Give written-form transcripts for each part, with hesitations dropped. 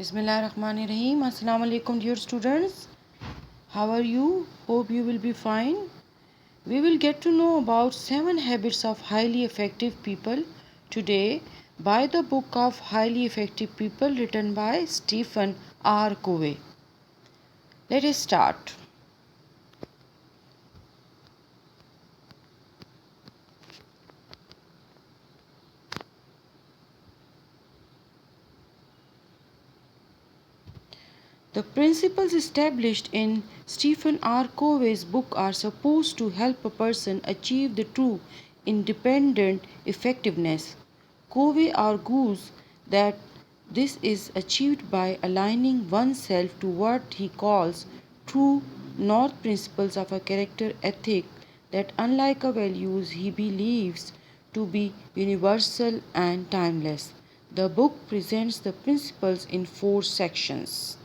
Bismillahirrahmanirrahim. Assalamu alaikum dear students. How are you? Hope you will be fine. We will get to know about 7 habits of highly effective people today by the book of Highly Effective People written by Stephen R. Covey. Let us start. The principles established in Stephen R. Covey's book are supposed to help a person achieve the true independent effectiveness. Covey argues that this is achieved by aligning oneself to what he calls true north principles of a character ethic that, unlike a values he believes to be universal and timeless. The book presents the principles in 4 sections.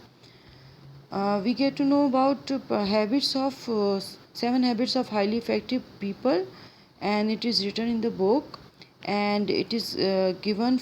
We get to know about habits of 7 habits of highly effective people, and it is written in the book and it is given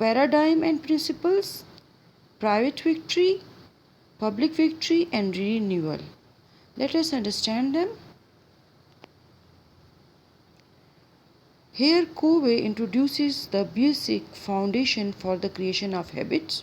paradigm and principles, private victory, public victory and renewal. Let us understand them. Here Covey introduces the basic foundation for the creation of habits.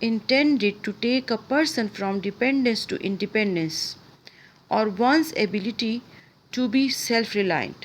intended to take a person from dependence to independence or one's ability to be self-reliant.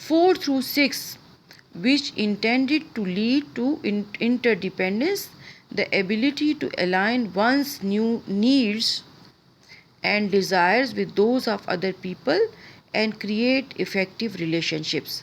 4 through 6 which intended to lead to interdependence, the ability to align one's new needs and desires with those of other people and create effective relationships.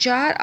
4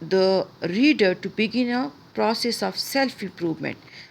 the reader to begin a process of self improvement.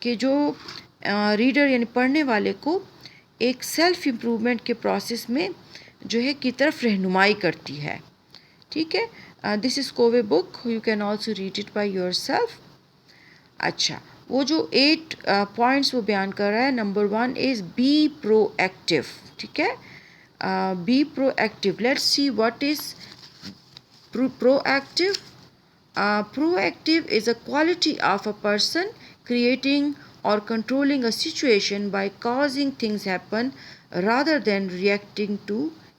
کہ جو reader یعنی پڑھنے والے کو ایک self improvement کے process میں جو ہے کی طرف رہنمائی کرتی ہے. ٹھیک ہے. This is Covey book, you can also read it by yourself. اچھا, وہ جو 8 پوائنٹس وہ بیان کر رہا ہے, number 1 is be proactive. ٹھیک ہے, be proactive. Let's see what is proactive. Proactive is a quality of a person creating or controlling a situation by causing things happen rather than reacting to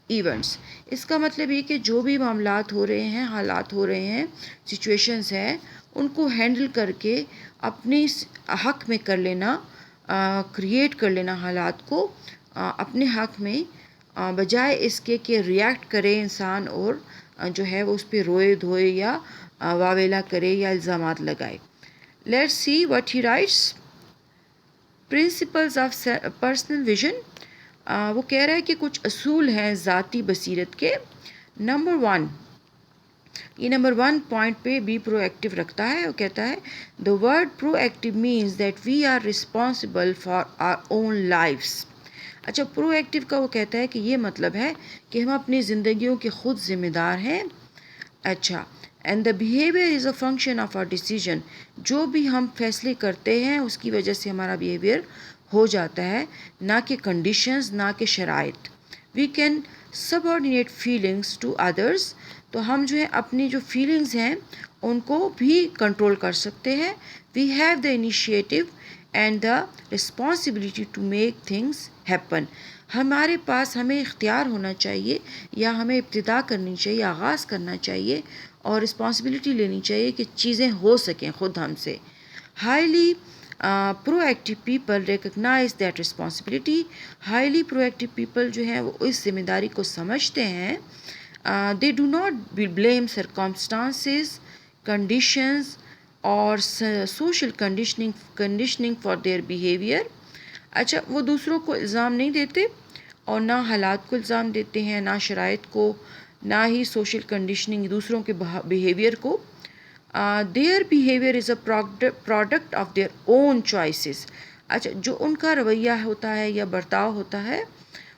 events. اس کا مطلب یہ کہ جو بھی معاملات ہو رہے ہیں, حالات ہو رہے ہیں, سچویشنز ہیں, ان کو ہینڈل کر کے اپنی حق میں کر لینا, کریٹ کر لینا حالات کو اپنے حق میں, بجائے اس کے کہ ریئیکٹ کرے انسان اور جو ہے وہ اس پہ روئے دھوئے یا واویلا کرے یا الزامات لگائے. Let's see what he writes. Principles of personal vision. وہ کہہ رہا ہے کہ کچھ اصول ہیں ذاتی بصیرت کے. نمبر 1, یہ نمبر 1 پوائنٹ پہ بی پرو ایکٹیو رکھتا ہے. وہ کہتا ہے the word proactive means that we are responsible for our own lives. اچھا, پرو ایکٹیو کا وہ کہتا ہے کہ یہ مطلب ہے کہ ہم اپنی زندگیوں کے خود ذمہ دار ہیں. اچھا, and the behaviour is a function of our decision. جو بھی ہم فیصلے کرتے ہیں اس کی وجہ سے ہمارا بیہیویئر ہو جاتا ہے, نہ کہ کنڈیشنز, نہ کہ شرائط. We can subordinate feelings to others. تو ہم جو ہے اپنی جو فیلنگز ہیں ان کو بھی کنٹرول کر سکتے ہیں. We have the initiative and the responsibility to make things happen. ہمارے پاس ہمیں اختیار ہونا چاہیے یا ہمیں ابتدا کرنی چاہیے, آغاز کرنا چاہیے اور رسپانسبلٹی لینی چاہیے کہ چیزیں ہو سکیں خود ہم سے. Highly proactive people recognize that responsibility. Highly proactive people جو ہیں وہ اس ذمہ داری کو سمجھتے ہیں. They do not blame circumstances, conditions اور social conditioning for their behaviour. اچھا, وہ دوسروں کو الزام نہیں دیتے اور نہ حالات کو الزام دیتے ہیں, نہ شرائط کو, نہ ہی سوشل کنڈیشننگ دوسروں کے بیہیویئر کو. Their behaviour is a product of their own choices. اچھا, جو ان کا رویہ ہوتا ہے یا برتاؤ ہوتا ہے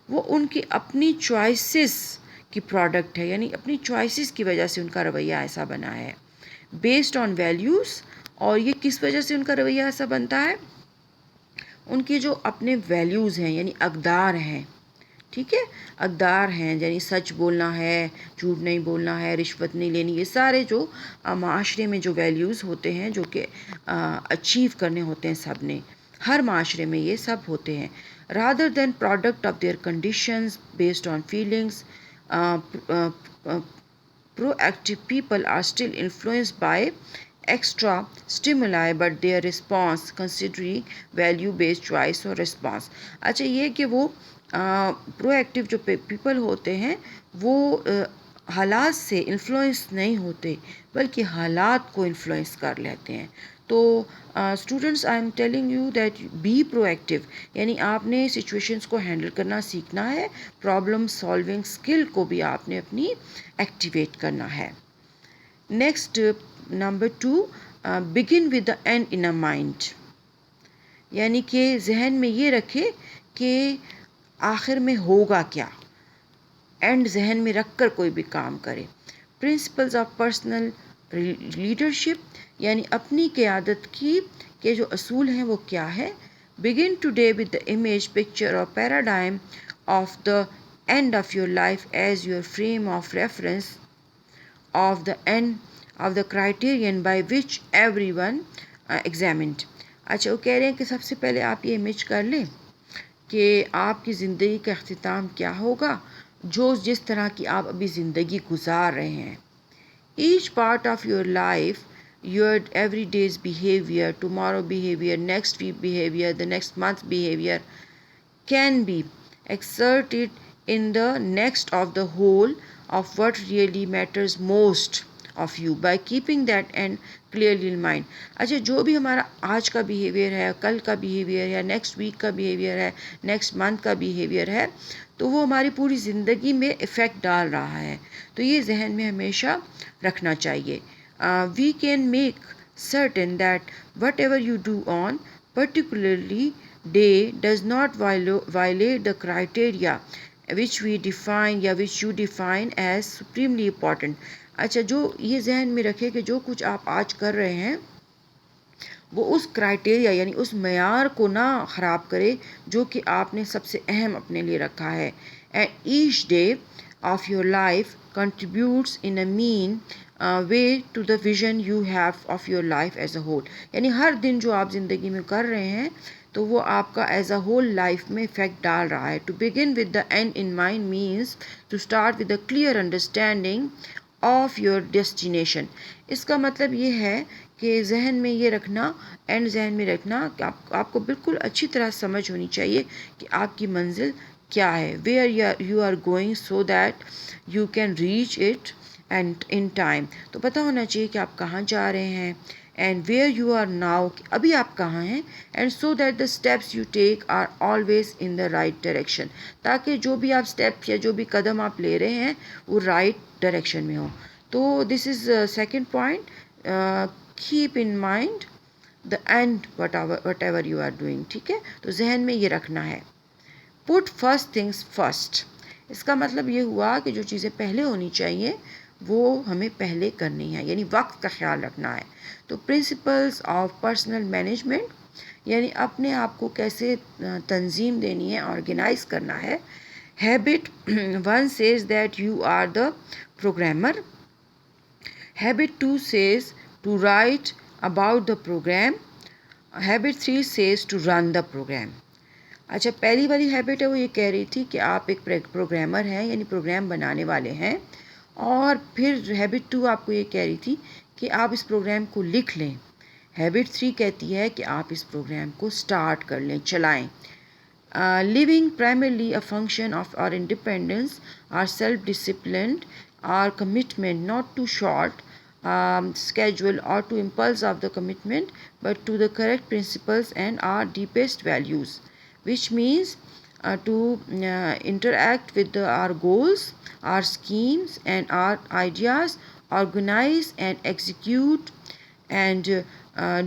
وہ ان کی اپنی چوائسیز کی پروڈکٹ ہے, یعنی اپنی چوائسیز کی وجہ سے ان کا رویہ ایسا بنا ہے. Based on values. اور یہ کس وجہ سے ان کا رویہ ایسا بنتا ہے؟ ان کے جو اپنے ویلیوز ہیں یعنی اقدار ہیں. ٹھیک ہے, اقدار ہیں, یعنی سچ بولنا ہے, جھوٹ نہیں بولنا ہے, رشوت نہیں لینی. یہ سارے جو معاشرے میں جو ویلیوز ہوتے ہیں جو کہ اچیو کرنے ہوتے ہیں سب نے, ہر معاشرے میں یہ سب ہوتے ہیں. Rather than product of their conditions based on feelings. Proactive people are still influenced by extra stimuli but their response considering value based choice اور رسپانس. اچھا, یہ کہ وہ پرو ایکٹیو جو پیپل ہوتے ہیں وہ حالات سے انفلوئنس نہیں ہوتے بلکہ حالات کو انفلوئنس کر لیتے ہیں. تو students, I am telling you that be proactive, یعنی آپ نے سچویشنس کو ہینڈل کرنا سیکھنا ہے. پرابلم سالونگ اسکل کو بھی آپ نے اپنی ایکٹیویٹ کرنا ہے. Next, number 2, begin with the end in a mind. یعنی کہ ذہن میں یہ رکھے کہ آخر میں ہوگا کیا, اینڈ ذہن میں رکھ کر کوئی بھی کام کرے. پرنسپلز آف پرسنل لیڈرشپ, یعنی اپنی قیادت کی کے جو اصول ہیں وہ کیا ہے. Begin today with the image, picture اور paradigm of the end of your life as your frame of reference of the end of the criterion by which every one examined. اچھا, وہ کہہ رہے ہیں کہ سب سے پہلے آپ یہ امیج کر لیں کہ آپ کی زندگی کا اختتام کیا ہوگا جو جس طرح کی آپ ابھی زندگی گزار رہے ہیں. Each part of your life, your every day's behaviour, tomorrow behaviour, next week behaviour, the next month behaviour can be exerted in the next of the whole of what really matters most of you by keeping that end clearly in mind. اچھا, جو بھی ہمارا آج کا behaviour ہے, کل کا behaviour ہے, نیکسٹ ویک کا بیہیویئر ہے, نیکسٹ منتھ کا بیہیویئر ہے, تو وہ ہماری پوری زندگی میں افیکٹ ڈال رہا ہے. تو یہ ذہن میں ہمیشہ رکھنا چاہیے. We can make certain that whatever you do on particularly day does not violate the criteria which we define یا which you define as supremely important. اچھا جو یہ ذہن میں رکھے کہ جو کچھ آپ آج کر رہے ہیں وہ اس کرائٹیریا یعنی اس معیار کو نہ خراب کرے جو کہ آپ نے سب سے اہم اپنے لیے رکھا ہے. And each day of your life contributes in a main way to the vision you have of your life as a whole. یعنی ہر دن جو آپ زندگی میں کر رہے ہیں تو وہ آپ کا ایز اے ہول لائف میں افیکٹ ڈال رہا ہے. To begin with the end in mind means to start with a clear understanding of your destination. اس کا مطلب یہ ہے کہ ذہن میں یہ رکھنا، اینڈ ذہن میں رکھنا کہ آپ کو بالکل اچھی طرح سمجھ ہونی چاہیے کہ آپ کی منزل کیا ہے. Where you are going so that you can reach it and in time. تو پتہ ہونا چاہیے کہ آپ کہاں جا رہے ہیں. And where you are now, ابھی آپ کہاں ہیں. And so that the steps you take are always in the right direction. تاکہ جو بھی آپ اسٹیپ یا جو بھی قدم آپ لے رہے ہیں وہ رائٹ ڈائریکشن میں ہو. تو this is second point, keep in mind the end whatever you are doing. ٹھیک ہے، تو ذہن میں یہ رکھنا ہے. Put first things first. اس کا مطلب یہ ہوا کہ جو چیزیں پہلے ہونی چاہیے وہ ہمیں پہلے کرنی ہے، یعنی وقت کا خیال رکھنا ہے. تو پرنسپلس آف پرسنل مینجمنٹ یعنی اپنے آپ کو کیسے تنظیم دینی ہے، آرگنائز کرنا ہے. Habit one says that you are the programmer. Habit two says to write about the program. Habit three says to run the program. اچھا، پہلی والی ہیبٹ ہے وہ یہ کہہ رہی تھی کہ آپ ایک پروگرامر ہیں، یعنی پروگرام بنانے والے ہیں. اور پھر ہیبٹ 2 آپ کو یہ کہہ رہی تھی کہ آپ اس پروگرام کو لکھ لیں. ہیبٹ 3 کہتی ہے کہ آپ اس پروگرام کو سٹارٹ کر لیں، چلائیں. Living primarily a function of our independence, our self disciplined, our commitment not to short schedule or to impulse of the commitment but to the correct principles and our deepest values, which means to interact with our goals, our schemes and our ideas, organize and execute and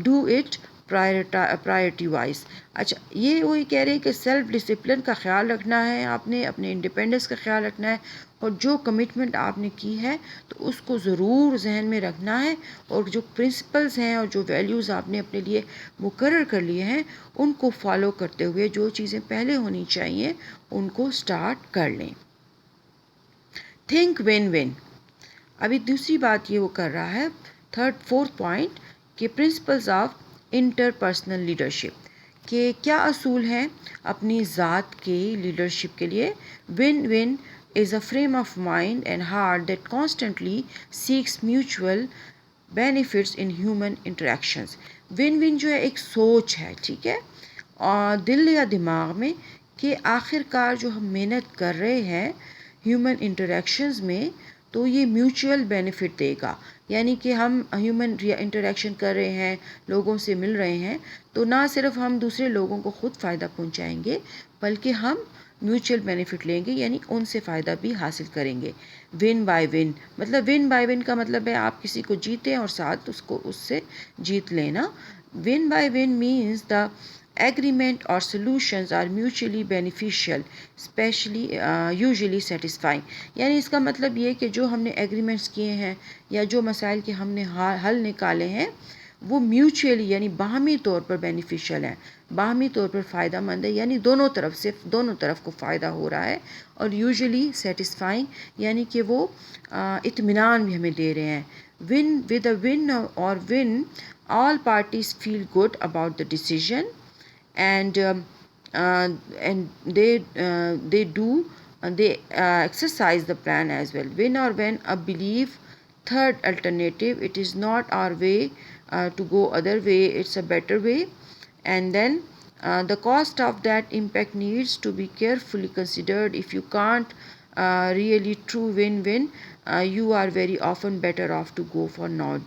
do it priority wise. اچھا، یہ وہی کہہ رہے ہیں کہ self discipline کا خیال رکھنا ہے، آپ نے اپنے انڈیپینڈنس کا خیال رکھنا ہے، اور جو کمٹمنٹ آپ نے کی ہے تو اس کو ضرور ذہن میں رکھنا ہے. اور جو پرنسپلز ہیں اور جو ویلیوز آپ نے اپنے لیے مقرر کر لیے ہیں ان کو فالو کرتے ہوئے جو چیزیں پہلے ہونی چاہیے ان کو سٹارٹ کر لیں. Think win win. ابھی دوسری بات یہ وہ کر رہا ہے، فورتھ پوائنٹ، کہ principles of interpersonal leadership, کہ کیا اصول ہیں اپنی ذات کے لیڈرشپ کے لیے. One one is a frame of mind and heart that constantly seeks mutual benefits in human interactions. One one جو ہے ایک سوچ ہے، ٹھیک ہے، اور دل یا دماغ میں کہ آخر کار جو ہم محنت کر رہے ہیں ہیومن انٹریکشنز میں تو یہ میوچول بینیفٹ دے گا. یعنی کہ ہم ہیومن انٹریکشن کر رہے ہیں، لوگوں سے مل رہے ہیں، تو نہ صرف ہم دوسرے لوگوں کو خود فائدہ پہنچائیں گے بلکہ ہم میوچل بینیفٹ لیں گے، یعنی ان سے فائدہ بھی حاصل کریں گے. ون بائی ون مطلب، ون بائی ون کا مطلب ہے آپ کسی کو جیتیں اور ساتھ اس سے جیت لینا. One by one means the agreement or solutions are mutually beneficial, especially usually satisfying. یعنی اس کا مطلب یہ کہ جو ہم نے ایگریمنٹس کیے ہیں یا جو مسائل کے ہم نے حل نکالے ہیں وہ میوچلی یعنی باہمی طور پر بینیفیشیل ہیں، باہمی طور پر فائدہ مند ہے، یعنی دونوں طرف کو فائدہ ہو رہا ہے. اور یوزلی سیٹسفائنگ یعنی کہ وہ اطمینان بھی ہمیں دے رہے ہیں. ون ود اے ون اور one all parties feel good about the decision and they exercise the plan as well. Win or when a belief third alternative, it is not our way to go other way, it's a better way. And then the cost of that impact needs to be carefully considered. If you can't really true win-win, you are very often better off to go for no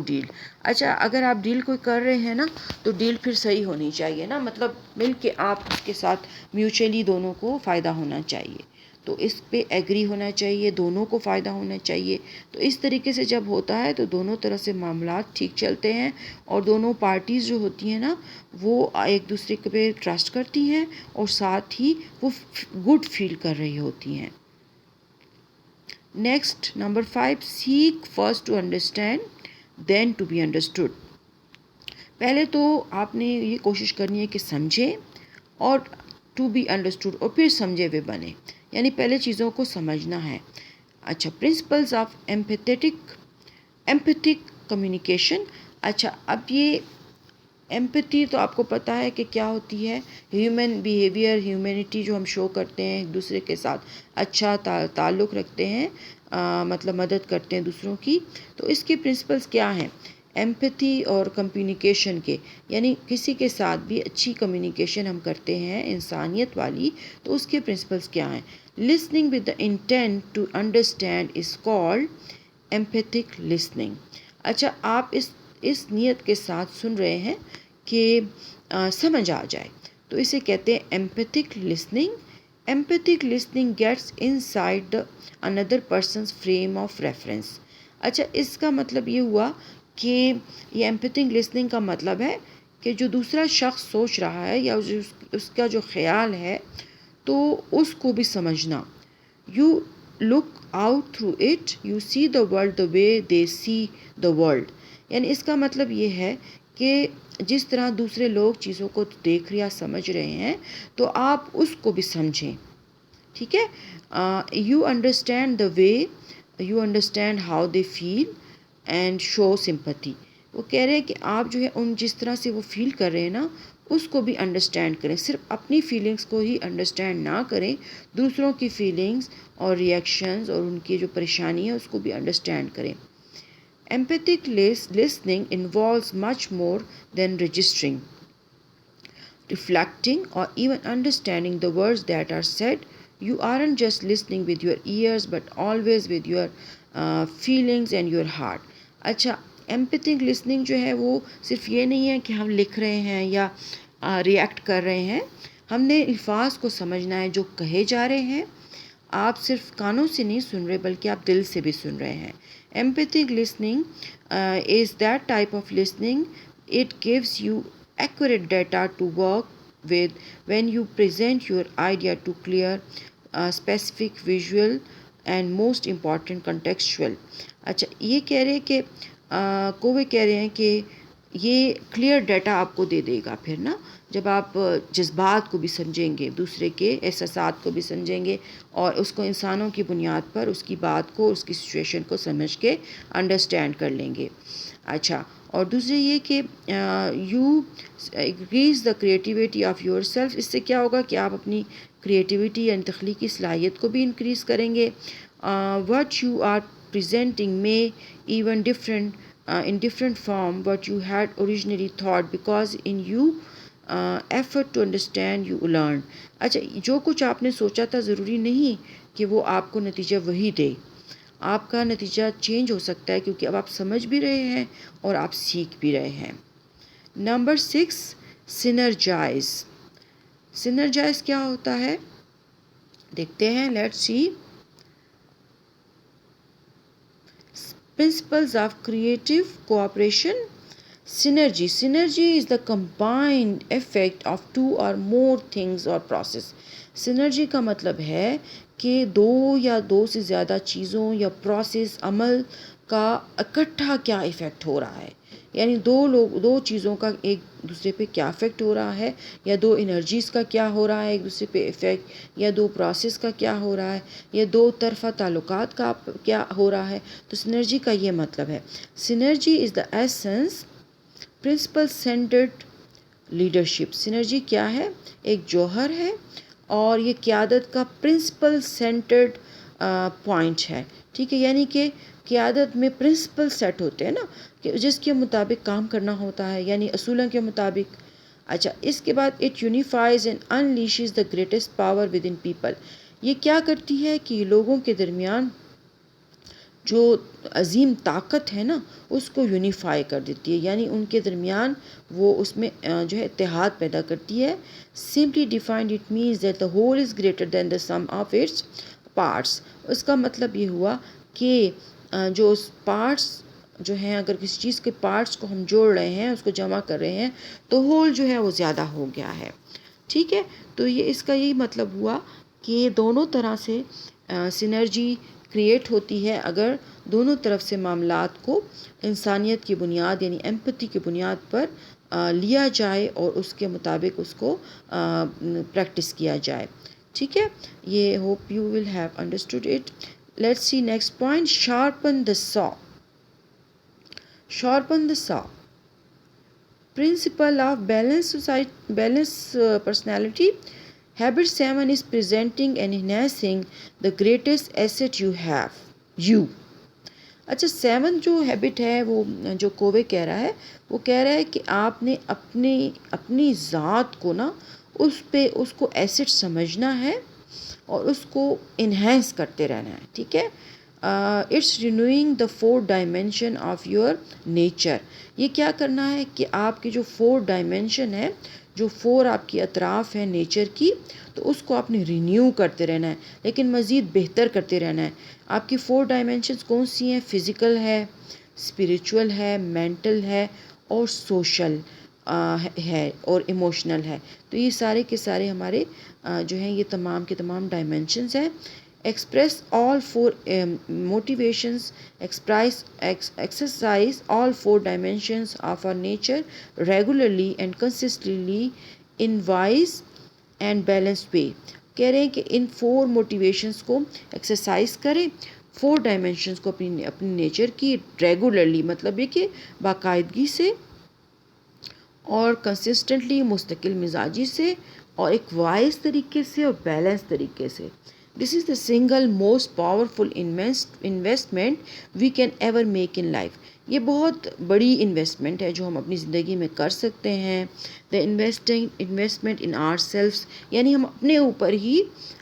deal. اچھا، اگر آپ deal کوئی کر رہے ہیں نا تو deal پھر صحیح ہونی چاہیے نا، مطلب مل کے آپ اس کے ساتھ میوچلی دونوں کو فائدہ ہونا چاہیے. تو اس پہ ایگری ہونا چاہیے، دونوں کو فائدہ ہونا چاہیے. تو اس طریقے سے جب ہوتا ہے تو دونوں طرح سے معاملات ٹھیک چلتے ہیں، اور دونوں پارٹیز جو ہوتی ہیں نا وہ ایک دوسرے پہ ٹرسٹ کرتی ہیں، اور ساتھ ہی وہ گڈ فیل کر رہی ہوتی ہیں. Next number 5، seek first to understand then to be understood. پہلے تو آپ نے یہ کوشش کرنی ہے کہ سمجھیں، اور ٹو بی انڈرسٹوڈ، اور پھر سمجھے ہوئے بنے، یعنی پہلے چیزوں کو سمجھنا ہے. اچھا، پرنسپلز آف ایمپیتھک کمیونیکیشن. اچھا، اب یہ ایمپیتھی تو آپ کو پتہ ہے کہ کیا ہوتی ہے، ہیومن بیہیویئر، ہیومینٹی جو ہم شو کرتے ہیں ایک دوسرے کے ساتھ، اچھا تعلق رکھتے ہیں، مطلب مدد کرتے ہیں دوسروں کی. تو اس کے پرنسپلز کیا ہیں ایمپیتھی اور کمیونیکیشن کے، یعنی کسی کے ساتھ بھی اچھی کمیونیکیشن ہم کرتے ہیں انسانیت والی، تو اس کے پرنسپلز کیا ہیں. Listening with the intent to understand is called empathic listening. اچھا، آپ اس نیت کے ساتھ سن رہے ہیں کہ سمجھ آ جائے، تو اسے کہتے ہیں empathic listening. Empathic listening gets inside اندر پرسنس فریم آف ریفرنس. اچھا، اس کا مطلب یہ ہوا کہ یہ ایمپیتھک لسننگ کا مطلب ہے کہ جو دوسرا شخص سوچ رہا ہے یا اس کا جو خیال ہے تو اس کو بھی سمجھنا. You look out through it, you see the world the way they see the world. یعنی اس کا مطلب یہ ہے کہ جس طرح دوسرے لوگ چیزوں کو دیکھ یا سمجھ رہے ہیں تو آپ اس کو بھی سمجھیں. ٹھیک ہے، you understand the way, you understand how they feel and show sympathy. وہ کہہ رہے ہیں کہ آپ جو ہے ان جس طرح سے وہ فیل کر رہے ہیں نا اس کو بھی انڈرسٹینڈ کریں، صرف اپنی فیلنگس کو ہی انڈرسٹینڈ نہ کریں، دوسروں کی فیلنگس اور ریئیکشنز اور ان کی جو پریشانی ہے اس کو بھی انڈرسٹینڈ کریں. Empathic listening involves much more than registering, reflecting, or even understanding the words that are said. You aren't just listening with your ears but always with your feelings and your heart. اچھا، empathic listening جو ہے وہ صرف یہ نہیں ہے کہ ہم لکھ رہے ہیں یا ریئیکٹ کر رہے ہیں، ہم نے الفاظ کو سمجھنا ہے جو کہے جا رہے ہیں. آپ صرف کانوں سے نہیں سن رہے بلکہ آپ دل سے بھی سن رہے ہیں. Empathic listening is that type of listening. It gives you accurate data to work with when you present your idea to clear, specific, visual and most important contextual. اچھا، یہ کہہ رہے کہ کووے کہہ رہے ہیں کہ یہ کلیئر ڈیٹا آپ کو دے دے گا پھر نا، جب آپ جذبات کو بھی سمجھیں گے، دوسرے کے احساسات کو بھی سمجھیں گے اور اس کو انسانوں کی بنیاد پر اس کی بات کو، اس کی سچویشن کو سمجھ کے انڈرسٹینڈ کر لیں گے. اچھا، اور دوسرے یہ کہ you increase the creativity of yourself. اس سے کیا ہوگا کہ آپ اپنی کریٹیوٹی یعنی تخلیقی صلاحیت کو بھی انکریز کریں گے. What you are presenting may even in different form what you had originally thought, because in you effort to understand you learn. اچھا، جو کچھ آپ نے سوچا تھا ضروری نہیں کہ وہ آپ کو نتیجہ وہی دے، آپ کا نتیجہ چینج ہو سکتا ہے کیونکہ اب آپ سمجھ بھی رہے ہیں اور آپ سیکھ بھی رہے ہیں. نمبر 6، سینرجائز. سینرجائز کیا ہوتا ہے دیکھتے ہیں، let's see. Principles of creative cooperation. Synergy. Synergy is the combined effect of two or more things or process. Synergy کا مطلب ہے کہ دو یا دو سے زیادہ چیزوں یا پروسیس، عمل کا اکٹھا کیا ایفیکٹ ہو رہا ہے، یعنی دو چیزوں کا ایک دوسرے پہ کیا افیکٹ ہو رہا ہے، یا دو انرجیز کا کیا ہو رہا ہے ایک دوسرے پہ افیکٹ، یا دو پروسیس کا کیا ہو رہا ہے، یا دو طرفہ تعلقات کا کیا ہو رہا ہے. تو سینرجی کا یہ مطلب ہے. Synergy is the essence principle centered leadership. Synergy کیا ہے؟ ایک جوہر ہے اور یہ قیادت کا پرنسپل سینٹرڈ پوائنٹ ہے. ٹھیک ہے، یعنی کہ قیادت میں پرنسپل سیٹ ہوتے ہیں نا کہ جس کے مطابق کام کرنا ہوتا ہے، یعنی اصولوں کے مطابق. اچھا، اس کے بعد it unifies and unleashes the greatest power within people. یہ کیا کرتی ہے کہ لوگوں کے درمیان جو عظیم طاقت ہے نا اس کو یونیفائی کر دیتی ہے، یعنی ان کے درمیان وہ اس میں جو ہے اتحاد پیدا کرتی ہے. Simply defined it means that the whole is greater than the sum of its parts. اس کا مطلب یہ ہوا کہ جو پارٹس جو ہیں اگر کسی چیز کے پارٹس کو ہم جوڑ رہے ہیں اس کو جمع کر رہے ہیں تو ہول جو ہے وہ زیادہ ہو گیا ہے. ٹھیک ہے, تو یہ اس کا یہی مطلب ہوا کہ دونوں طرح سے سینرجی کریٹ ہوتی ہے اگر دونوں طرف سے معاملات کو انسانیت کی بنیاد یعنی ایمپتھی کی بنیاد پر لیا جائے اور اس کے مطابق اس کو پریکٹس کیا جائے. ٹھیک ہے, یہ hope you will have understood it. Let's see next point, sharpen the saw. Sharpen the سا. Principle of balanced personality. Habit 7 is presenting and enhancing the greatest asset you have, you. اچھا, 7 جو habit ہے وہ جو کووے کہہ رہا ہے وہ کہہ رہا ہے کہ آپ نے اپنی ذات کو نا اس کو ایسٹ سمجھنا ہے اور اس کو انہینس کرتے رہنا ہے. ٹھیک ہے, it's renewing the 4 dimension of your nature. یہ کیا کرنا ہے کہ آپ کی جو 4 ڈائمینشن ہے, جو 4 آپ کی اطراف ہیں نیچر کی, تو اس کو آپ نے رینیو کرتے رہنا ہے لیکن مزید بہتر کرتے رہنا ہے. آپ کی 4 ڈائمینشنز کون سی ہیں؟ فزیکل ہے, اسپریچول ہے, مینٹل ہے اور سوشل ہے اور ایموشنل ہے. تو یہ سارے کے سارے ہمارے جو ہیں یہ تمام کے تمام ڈائمینشنز ہیں. Express all 4 motivations, exercise all 4 dimensions of our nature regularly and consistently in wise and balanced way. کہہ رہے ہیں کہ ان 4 موٹیویشنز کو ایکسرسائز کریں, 4 ڈائمینشنز کو اپنی نیچر کی ریگولرلی, مطلب یہ کہ باقاعدگی سے اور کنسسٹنٹلی مستقل مزاجی سے اور ایک وائز طریقے سے اور بیلنس طریقے سے. This is the single most powerful investment we can ever make in life. یہ بہت بڑی انویسٹمنٹ ہے جو ہم اپنی زندگی میں کر سکتے ہیں. The investment in ourselves, یعنی ہم اپنے اوپر ہی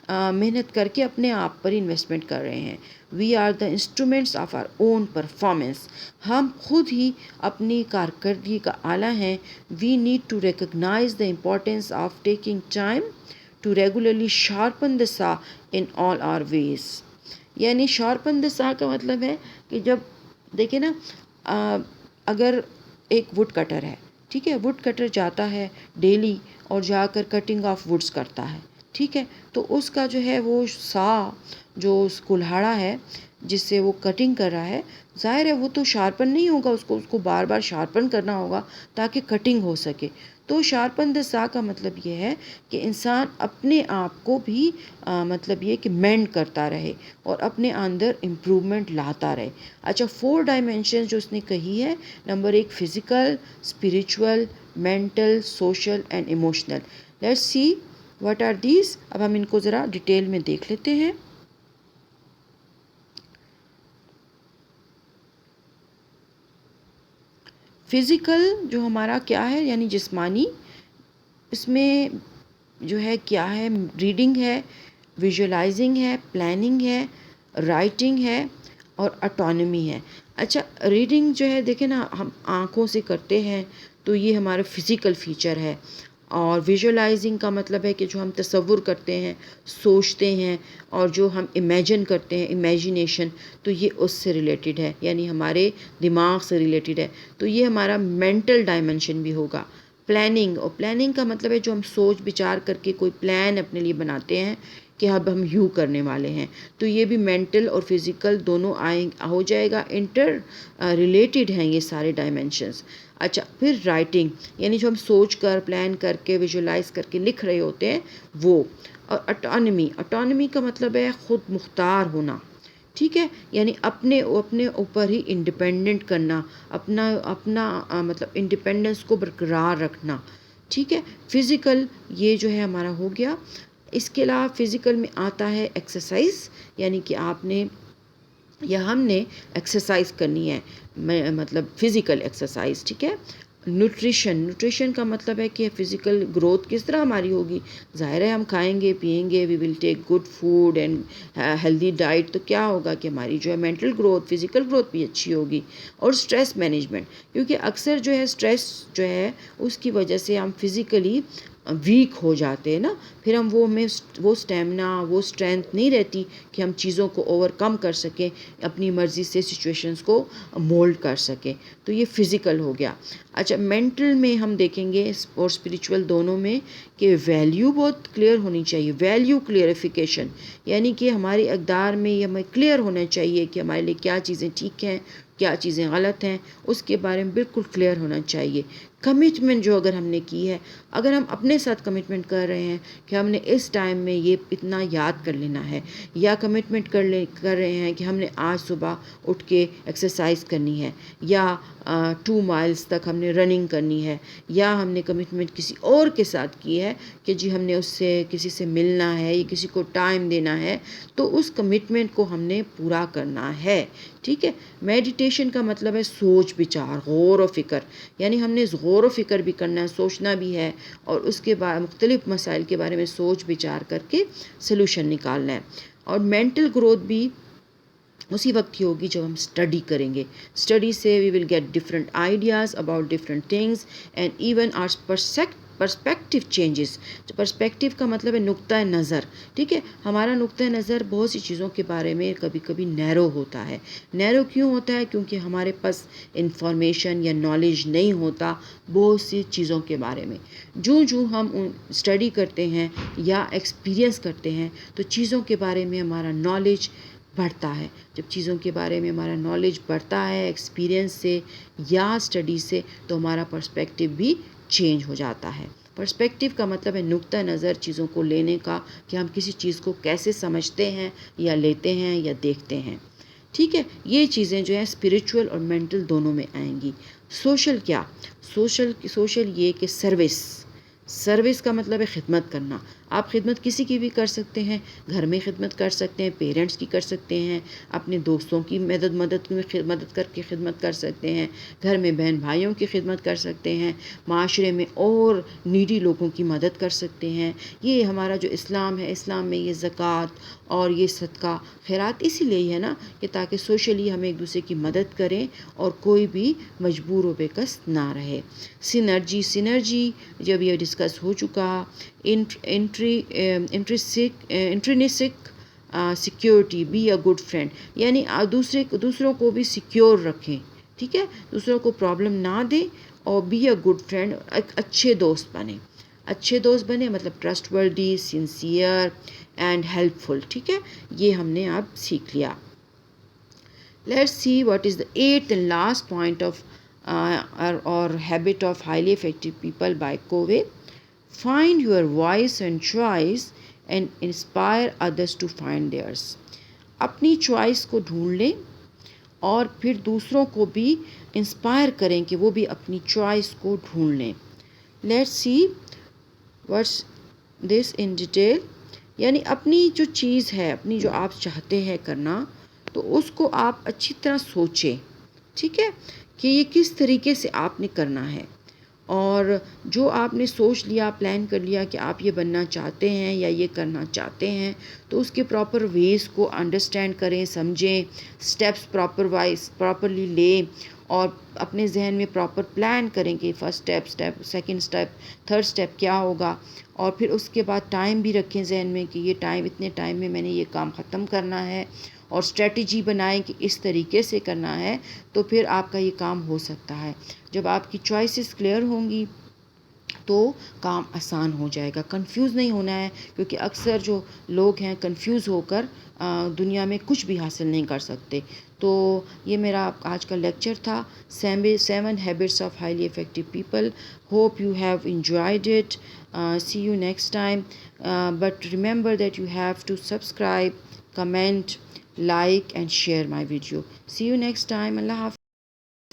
محنت کر کے اپنے آپ پر انویسٹمنٹ کر رہے ہیں. We are the instruments of our own performance. ہم خود ہی اپنی کارکردگی کا آلہ ہیں. We need to recognize the importance of taking time to regularly sharpen the saw in all our ways. یعنی sharpen the saw کا مطلب ہے کہ جب دیکھیں نا, اگر ایک ووڈ کٹر ہے, ٹھیک ہے, ووڈ کٹر جاتا ہے ڈیلی اور جا کر کٹنگ آف ووڈز کرتا ہے, ٹھیک ہے, تو اس کا جو ہے وہ سا جو کلہاڑا ہے جس سے وہ کٹنگ کر رہا ہے, ظاہر ہے وہ تو شارپن نہیں ہوگا, اس کو بار بار شارپن کرنا ہوگا تاکہ کٹنگ ہو سکے. تو شارپن دا سا کا مطلب یہ ہے کہ انسان اپنے آپ کو بھی مطلب یہ کہ مینڈ کرتا رہے اور اپنے اندر امپرومنٹ لاتا رہے. اچھا, 4 ڈائمینشن جو اس نے کہی ہے, number 1 physical, spiritual, mental, social and emotional. Let's see what are these. اب ہم ان کو ذرا ڈیٹیل میں دیکھ لیتے ہیں. فزیکل جو ہمارا کیا ہے یعنی جسمانی, اس میں جو ہے کیا ہے, ریڈنگ ہے, ویژولائزنگ ہے, پلاننگ ہے, رائٹنگ ہے اور اٹانومی ہے. اچھا, ریڈنگ جو ہے دیکھیں نا ہم آنکھوں سے کرتے ہیں تو یہ ہمارا فزیکل فیچر ہے, اور ویژولائزنگ کا مطلب ہے کہ جو ہم تصور کرتے ہیں, سوچتے ہیں اور جو ہم امیجن کرتے ہیں, امیجینیشن, تو یہ اس سے ریلیٹڈ ہے یعنی ہمارے دماغ سے ریلیٹڈ ہے. تو یہ ہمارا مینٹل ڈائمینشن بھی ہوگا. پلاننگ, اور پلاننگ کا مطلب ہے جو ہم سوچ بچار کر کے کوئی پلان اپنے لیے بناتے ہیں کہ اب ہم یوں کرنے والے ہیں, تو یہ بھی مینٹل اور فزیکل دونوں ہو جائے گا. انٹر ریلیٹڈ ہیں یہ سارے ڈائمینشنز. اچھا, پھر رائٹنگ یعنی جو ہم سوچ کر, پلان کر کے, ویژولائز کر کے لکھ رہے ہوتے ہیں وہ. اور اٹانومی کا مطلب ہے خود مختار ہونا, ٹھیک ہے, یعنی اپنے اوپر ہی انڈیپینڈنٹ کرنا, اپنا مطلب انڈیپینڈنس کو برقرار رکھنا, ٹھیک ہے. فزیکل یہ جو ہے ہمارا ہو گیا. اس کے علاوہ فزیکل میں آتا ہے ایکسرسائز, یعنی کہ آپ نے یا ہم نے ایکسرسائز کرنی ہے, مطلب فزیکل ایکسرسائز, ٹھیک ہے. نیوٹریشن کا مطلب ہے کہ فزیکل گروتھ کس طرح ہماری ہوگی. ظاہر ہے ہم کھائیں گے پیئیں گے, we will take good food and healthy diet, تو کیا ہوگا کہ ہماری جو ہے مینٹل گروتھ, فزیکل گروتھ بھی اچھی ہوگی. اور اسٹریس مینجمنٹ, کیونکہ اکثر جو ہے اسٹریس جو ہے اس کی وجہ سے ہم فزیکلی ویک ہو جاتے ہیں نا، پھر ہم ہمیں وہ اسٹیمنا، وہ اسٹرینتھ نہیں رہتی کہ ہم چیزوں کو اوور کم کر سکیں، اپنی مرضی سے سچویشنز کو مولڈ کر سکیں. تو یہ فزیکل ہو گیا. اچھا، مینٹل میں ہم دیکھیں گے اور اسپریچول دونوں میں کہ ویلیو بہت کلیئر ہونی چاہیے. ویلیو کلیئرفیکیشن یعنی کہ ہماری اقدار میں یہ ہمیں کلیئر ہونا چاہیے کہ ہمارے لیے کیا چیزیں ٹھیک ہیں، کیا چیزیں غلط ہیں، اس کے بارے میں بالکل کلیئر ہونا چاہیے. کمٹمنٹ جو اگر ہم نے کی ہے، اگر ہم اپنے ساتھ کمٹمنٹ کر رہے ہیں کہ ہم نے اس ٹائم میں یہ اتنا یاد کر لینا ہے، یا کمٹمنٹ کر رہے ہیں کہ ہم نے آج صبح اٹھ کے ایکسرسائز کرنی ہے، یا 2 مائلز تک ہم نے رننگ کرنی ہے، یا ہم نے کمٹمنٹ کسی اور کے ساتھ کی ہے کہ جی ہم نے اس سے کسی سے ملنا ہے یا کسی کو ٹائم دینا ہے، تو اس کمٹمنٹ کو ہم نے پورا کرنا ہے. ٹھیک ہے. میڈیٹیشن کا مطلب ہے سوچ بچار، غور و فکر، یعنی ہم نے غور و فکر بھی کرنا ہے، سوچنا بھی ہے، اور اس کے بعد مختلف مسائل کے بارے میں سوچ بچار کر کے سلوشن نکالنا ہے. اور مینٹل گروتھ بھی اسی وقت ہی ہوگی جب ہم اسٹڈی کریں گے. اسٹڈی سے we will get different ideas about different things and even our perspective changes. Perspective کا مطلب ہے نقطۂ نظر. ٹھیک ہے. ہمارا نقطۂ نظر بہت سی چیزوں کے بارے میں کبھی کبھی نیرو ہوتا ہے. نیرو کیوں ہوتا ہے؟ کیونکہ ہمارے پاس انفارمیشن یا نالج نہیں ہوتا بہت سی چیزوں کے بارے میں. جو ہم اسٹڈی کرتے ہیں یا ایکسپیرئنس کرتے ہیں تو چیزوں کے بارے میں ہمارا نالج بڑھتا ہے. جب چیزوں کے بارے میں ہمارا نالج بڑھتا ہے ایکسپیرئنس سے یا اسٹڈی سے، تو ہمارا پرسپیکٹیو بھی چینج ہو جاتا ہے. پرسپیکٹیو کا مطلب ہے نقطہ نظر چیزوں کو لینے کا، کہ ہم کسی چیز کو کیسے سمجھتے ہیں یا لیتے ہیں یا دیکھتے ہیں. ٹھیک ہے. یہ چیزیں جو ہیں اسپریچول اور مینٹل دونوں میں آئیں گی. سوشل کیا؟ سوشل یہ کہ سروس کا مطلب ہے خدمت کرنا. آپ خدمت کسی کی بھی کر سکتے ہیں، گھر میں خدمت کر سکتے ہیں، پیرنٹس کی کر سکتے ہیں، اپنے دوستوں کی مدد کر کے خدمت کر سکتے ہیں، گھر میں بہن بھائیوں کی خدمت کر سکتے ہیں، معاشرے میں اور نیڈی لوگوں کی مدد کر سکتے ہیں. یہ ہمارا جو اسلام ہے، اسلام میں یہ زکوٰۃ اور یہ صدقہ خیرات اسی لیے ہے نا، کہ تاکہ سوشلی ہم ایک دوسرے کی مدد کریں اور کوئی بھی مجبور و بےکس نہ رہے. سینرجی جب یہ ڈسکس ہو چکا. Intrinsic security, be a good friend, یعنی دوسروں کو بھی سیکیور رکھیں. ٹھیک ہے. دوسروں کو پرابلم نہ دیں، اور بی اے گڈ فرینڈ، ایک اچھے دوست بنیں. اچھے دوست بنے مطلب ٹرسٹ ورڈی، سنسیئر اینڈ ہیلپ فل. ٹھیک ہے. یہ ہم نے اب سیکھ لیا. Let's see what is the 8th and last point of or habit of highly effective people by Covey. Find your voice and choice and inspire others to find theirs. اپنی choice کو ڈھونڈ لیں اور پھر دوسروں کو بھی انسپائر کریں کہ وہ بھی اپنی چوائس کو ڈھونڈ لیں. Let's see what's this in detail. یعنی اپنی جو چیز ہے، اپنی جو آپ چاہتے ہیں کرنا، تو اس کو آپ اچھی طرح سوچیں. ٹھیک ہے. کہ یہ کس طریقے سے آپ نے کرنا ہے، اور جو آپ نے سوچ لیا، پلان کر لیا کہ آپ یہ بننا چاہتے ہیں یا یہ کرنا چاہتے ہیں، تو اس کے پراپر ویز کو انڈرسٹینڈ کریں، سمجھیں، اسٹیپس پراپرلی لیں، اور اپنے ذہن میں پراپر پلان کریں کہ first step, second step, third step کیا ہوگا. اور پھر اس کے بعد ٹائم بھی رکھیں ذہن میں کہ یہ ٹائم، اتنے ٹائم میں میں نے یہ کام ختم کرنا ہے، اور اسٹریٹجی بنائیں کہ اس طریقے سے کرنا ہے، تو پھر آپ کا یہ کام ہو سکتا ہے. جب آپ کی چوائسیز کلیئر ہوں گی تو کام آسان ہو جائے گا. کنفیوز نہیں ہونا ہے، کیونکہ اکثر جو لوگ ہیں کنفیوز ہو کر دنیا میں کچھ بھی حاصل نہیں کر سکتے. تو یہ میرا آج کا لیکچر تھا، 7 habits of highly effective people. Hope you have enjoyed it. See you next time. But remember that you have to subscribe, comment, like and share my video. See you next time. Allah Hafiz.